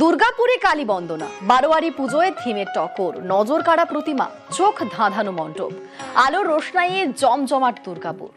দুর্গাপুরে কালী বন্দনা, বারোয়ারি পুজোয় থিমের টক্কর, নজর কাড়া প্রতিমা, চোখ ধাঁধানো মণ্ডপ, আলোর রোশনাইয়ে জমজমাট দুর্গাপুর।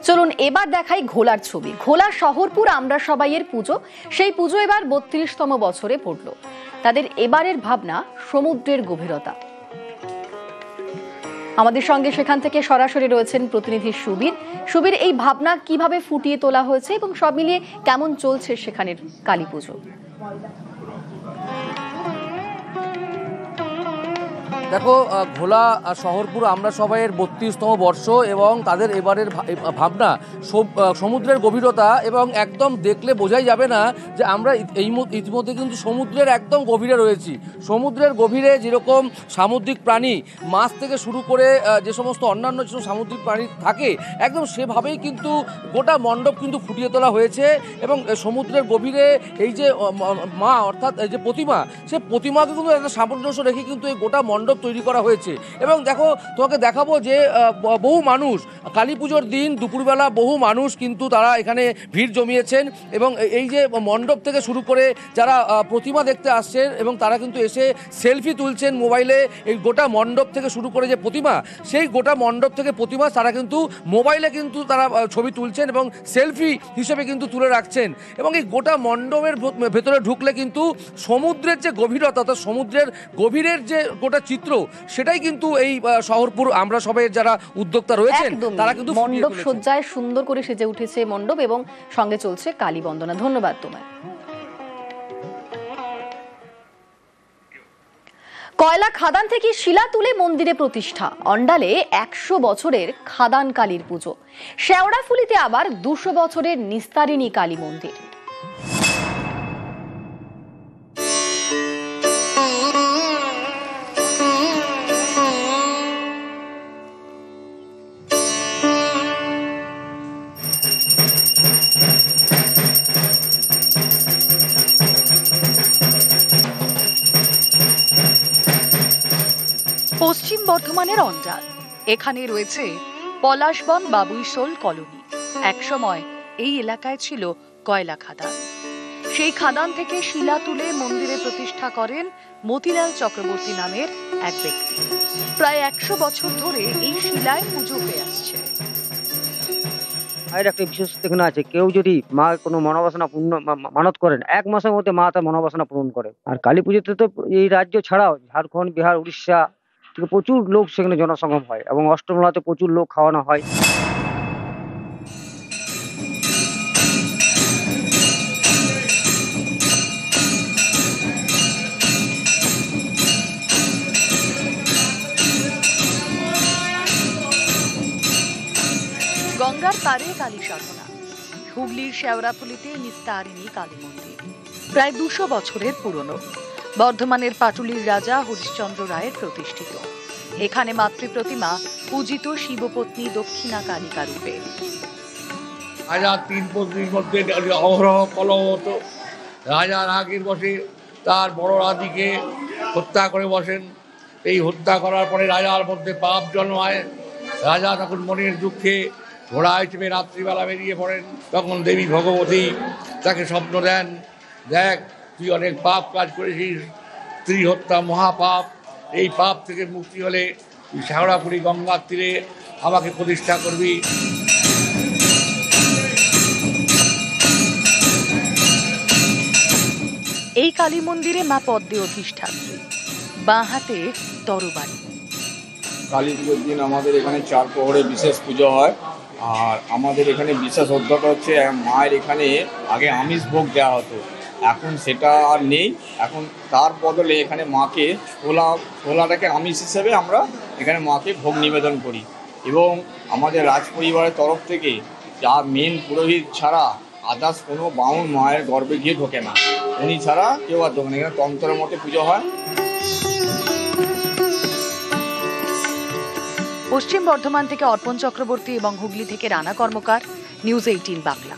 চলুন এবার দেখাই ঘোলার ছবি। ঘোলা শহরপুর আমরা সবাইয়ের পুজো, সেই পুজো এবার ৩২তম বছরে পড়ল। তাদের এবারের ভাবনা সমুদ্রের গভীরতা। আমাদের সঙ্গে সেখান থেকে সরাসরি রয়েছেন প্রতিনিধি সুবীর। সুবীর, এই ভাবনা কিভাবে ফুটিয়ে তোলা হয়েছে এবং সব মিলিয়ে কেমন চলছে সেখানের কালী পুজো? দেখো, ঘোলা শহরপুর আমরা সবাইয়ের ৩২তম বর্ষ এবং তাদের এবারের ভাবনা সমুদ্রের গভীরতা, এবং একদম দেখলে বোঝাই যাবে না যে আমরা ইতিমধ্যে কিন্তু সমুদ্রের একদম গভীরে রয়েছি। সমুদ্রের গভীরে যেরকম সামুদ্রিক প্রাণী, মাছ থেকে শুরু করে যে সমস্ত অন্যান্য যে সামুদ্রিক প্রাণী থাকে, একদম সেভাবেই কিন্তু গোটা মণ্ডপ কিন্তু ফুটিয়ে তোলা হয়েছে। এবং সমুদ্রের গভীরে এই যে মা, অর্থাৎ এই যে প্রতিমা, সে প্রতিমাকে কিন্তু একটা সামঞ্জস্য রেখে কিন্তু এই গোটা মণ্ডপ তৈরি করা হয়েছে। এবং দেখো, তোমাকে দেখাবো যে বহু মানুষ কালী পুজোর দিন দুপুরবেলা বহু মানুষ কিন্তু তারা এখানে ভিড় জমিয়েছেন, এবং এই যে মণ্ডপ থেকে শুরু করে যারা প্রতিমা দেখতে আসছেন এবং তারা কিন্তু এসে সেলফি তুলছেন মোবাইলে। এই গোটা মণ্ডপ থেকে শুরু করে যে প্রতিমা, সেই গোটা মণ্ডপ থেকে প্রতিমা তারা কিন্তু মোবাইলে কিন্তু তারা ছবি তুলছেন এবং সেলফি হিসেবে কিন্তু তুলে রাখছেন। এবং এই গোটা মণ্ডপের ভেতরে ঢুকলে কিন্তু সমুদ্রের যে গভীরতা, অর্থাৎ সমুদ্রের গভীরের যে গোটা চিত্র চিত্র, সেটাই কিন্তু এই শহরপুর আমরা সবাই যারা উদ্যোক্তা রয়েছেন তারা কিন্তু মণ্ডপ সজ্জায় সুন্দর করে সেজে উঠেছে মণ্ডপ এবং সঙ্গে চলছে কালী বন্দনা। ধন্যবাদ তোমায়। কয়লা খাদান থেকে শিলা তুলে মন্দিরে প্রতিষ্ঠা। অন্ডালে 100 বছরের খাদান কালীর পুজো। শেওড়াফুলিতে আবার 200 বছরের নিস্তারিণী কালী মন্দির। পশ্চিম বর্ধমানের অন্ডাল, এখানে রয়েছে পলাশবন বাবুইশোল কলোনি। একসময় এই এলাকায় ছিল কয়লা খাদান। সেই খাদান থেকে শিলা তুলে মন্দিরে প্রতিষ্ঠা করেন মতিলাল চক্রবর্তী নামের এক ব্যক্তি। প্রায় 100 বছর ধরে এই শিলায় পুজো হয়ে আসছে। মায়ের একটা বিশেষ এখানে আছে, কেউ যদি মা কোনো মনোবাসনা পূর্ণ মানত করেন 1 মাসের মধ্যে মা তার মনোবাসনা পূরণ করে। আর কালী পুজোতে তো এই রাজ্য ছাড়াও ঝাড়খণ্ড, বিহার, উড়িষ্যা থেকে প্রচুর লোক সেখানে জনসমাগম হয় এবং অষ্টমীতে প্রচুর লোক খাওয়ানো হয়। গঙ্গার পারে কালী সাধনা। হুগলির শেওড়াফুলিতে নিস্তারিণী কালী মন্দির প্রায় 200 বছরের পুরনো। বর্ধমানের পাটুলির রাজা হরিশ্চন্দ্র রায়ের প্রতিষ্ঠিত। এখানে মাতৃ প্রতিমা পূজিত শিবপত্নী দক্ষিণা কালিকা রূপে। রাজা 3 পত্নীর মধ্যে অহরহ কলহ হতো। রাজা রাগের বসে তার বড় রানীকে হত্যা করে বসেন। এই হত্যা করার পরে রাজার মধ্যে পাপ জন্মায়। রাজা তখন মনের দুঃখে ঘোড়ায় চেপে রাত্রিবেলা বেরিয়ে পড়েন। তখন দেবী ভগবতী তাকে স্বপ্ন দেন, দেখ তুই অনেক পাপ কাজ করেছিস, স্ত্রী হত্যা মহাপাপ। এই পাপ থেকে মুক্তি হলে তুই শেওড়াফুলি গঙ্গার তীরে আমাকে প্রতিষ্ঠা করবি। এই কালী মন্দিরে মা পদ্মে অধিষ্ঠাত্রী, বাঁ হাতে তরবারি। কালী পুজোর দিন আমাদের এখানে 4 প্রহরে বিশেষ পুজো হয়। আর আমাদের এখানে বিশেষ অধ্যক্ষ হচ্ছে মায়ের এখানে আগে আমিষ ভোগ দেওয়া হতো, এখন সেটা আর নেই। এখন তার বদলে এখানে মাকে ছোলাটাকে আমিষ হিসেবে আমরা এখানে মাকে ভোগ নিবেদন করি। এবং আমাদের রাজ পরিবারের তরফ থেকে যা মেন পুরোহিত ছাড়া আদার্স কোনো বাউন মায়ের গর্ভে গিয়ে ঢোকে না, উনি ছাড়া কেউ আর ঢোকে না। এখানে তন্ত্রের মতো পুজো হয়। পশ্চিম বর্ধমান থেকে অর্পণ চক্রবর্তী এবং হুগলি থেকে রানা কর্মকার, নিউজ 18 বাংলা।